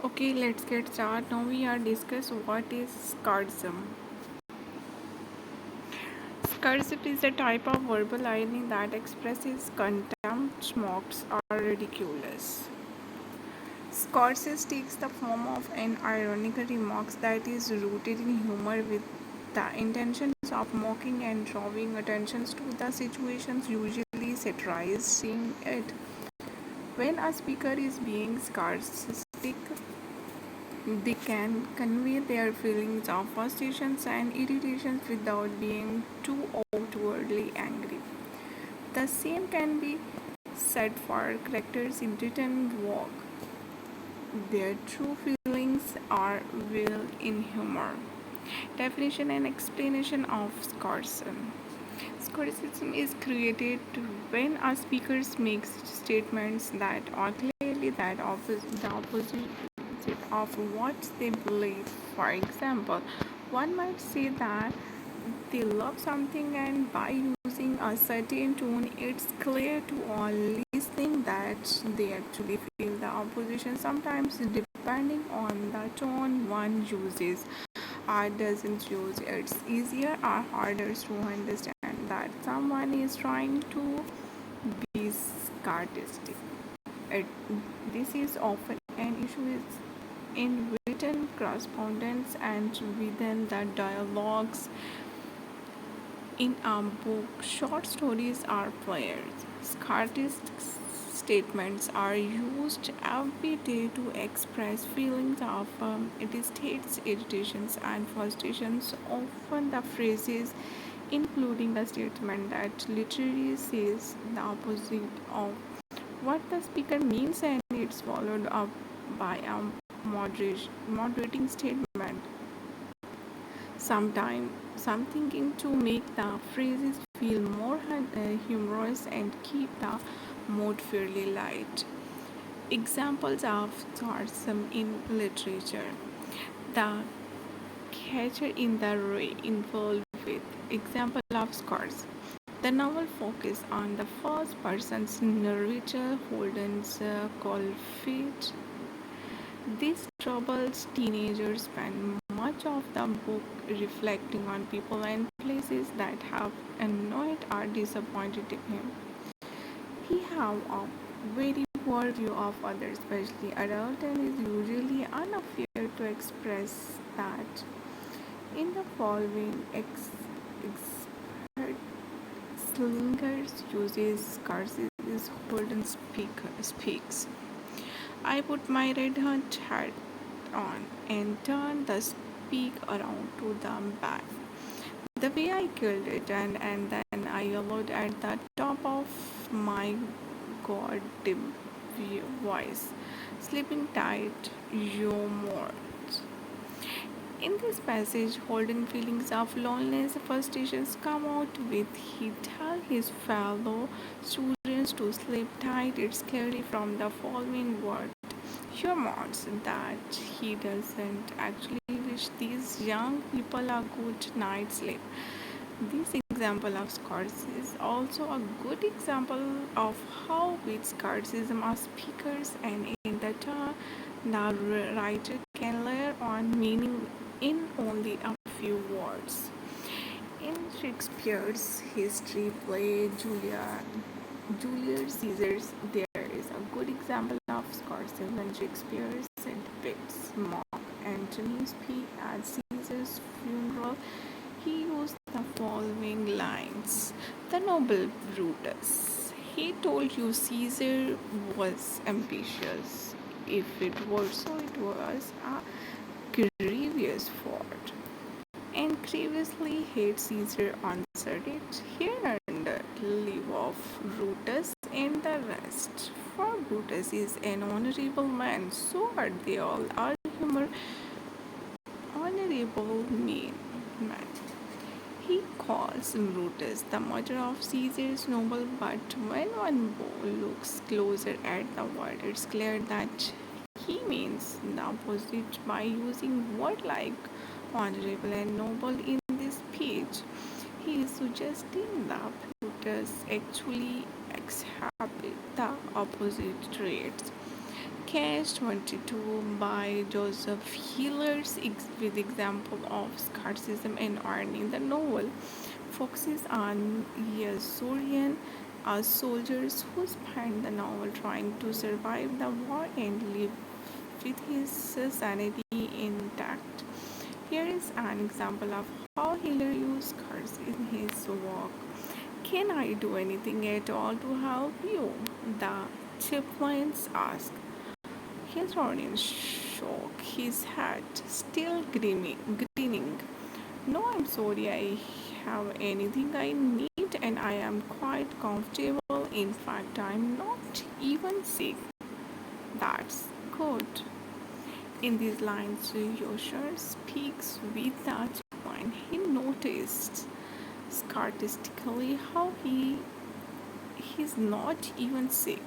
Okay, let's get started. Now we are discuss what is Sacarsm. Sacarsm is a type of verbal irony that expresses contempt, mocks, or ridiculous. Scorsese takes the form of an ironical remark that is rooted in humor with the intentions of mocking and drawing attention to the situations usually satirizing it. When a speaker is being sarcastic, they can convey their feelings of frustrations and irritations without being too outwardly angry. The same can be said for characters in written work. Their true feelings are veiled in humor. Definition and explanation of Scorsese. Scorsese is created when a speaker makes statements that are clearly the opposite of what they believe. For example, one might say that they love something, and by using a certain tone, it's clear to all listening that they actually feel the opposition. Sometimes, depending on the tone one uses or doesn't use, it's easier or harder to understand that someone is trying to be sarcastic. It, this is often an issue in written correspondence and within the dialogues in a book. Short stories are players. Sarcastic statements are used every day to express feelings of irritates, irritations, and frustrations. Often, the phrases including a statement that literally says the opposite of what the speaker means, and it's followed up by a moderating statement. Sometimes some thinking to make the phrases feel more humorous and keep the mood fairly light. Examples of sarcasm in literature. The Catcher in the Rye involved with example of scars. The novel focuses on the first person's narrator Holden's called Fate. These troubled teenagers spend much of the book reflecting on people and places that have annoyed or disappointed him. He has a very poor view of others, especially adults, and is usually unafraid to express that. In the following expert slingers uses scarces Holden speaks. I put my red hat on and turned the speak around to the back. The way I killed it, and then I yelled at the top of my goddamn voice, sleeping tight, you more. In this passage, Holden feelings of loneliness and frustrations come out with he tells his fellow students to sleep tight. It's clearly from the following word humors that he doesn't actually wish these young people a good night's sleep. This example of Scorsese is also a good example of how with Scorsese are speakers and in the turn the writer can layer on meaning in only a few words. In Shakespeare's history play Julius Caesar's, there is a good example of Scorsese when Shakespeare depicts Mark Antony's play at Caesar's funeral. He used the following lines: "The noble Brutus, he told you Caesar was ambitious. If it were so, it was a grievous fault. And grievously hate Caesar answered it. Here under leave of Brutus and the rest. For Brutus is an honorable man, so are they all. All humor honorable men. He calls Brutus the murderer of Caesar's noble, but when one looks closer at the word, it's clear that he means the opposite by using words like honorable and noble in this speech. He is suggesting that Brutus actually exhibit the opposite traits. Catch 22 by Joseph Heeler's with example of scarcism and irony. The novel focuses on Yasurian soldiers who spend the novel trying to survive the war and live with his sanity intact. Here is an example of how Heeler used curse in his work. Can I do anything at all to help you? The chaplains asked. His audience shook his head, still grinning. No, I'm sorry, I have anything I need and I am quite comfortable. In fact, I'm not even sick. That's good. In these lines, Yosher speaks with the chaplain. He noticed sarcastically how he's not even sick.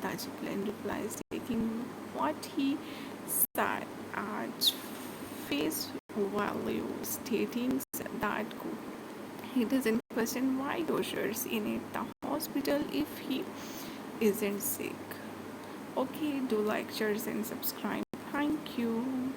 The chaplain replies, taking what he said at face value, stating that he doesn't question why Yosher's in at the hospital if he isn't sick. Okay, do like, share, and subscribe. Thank you.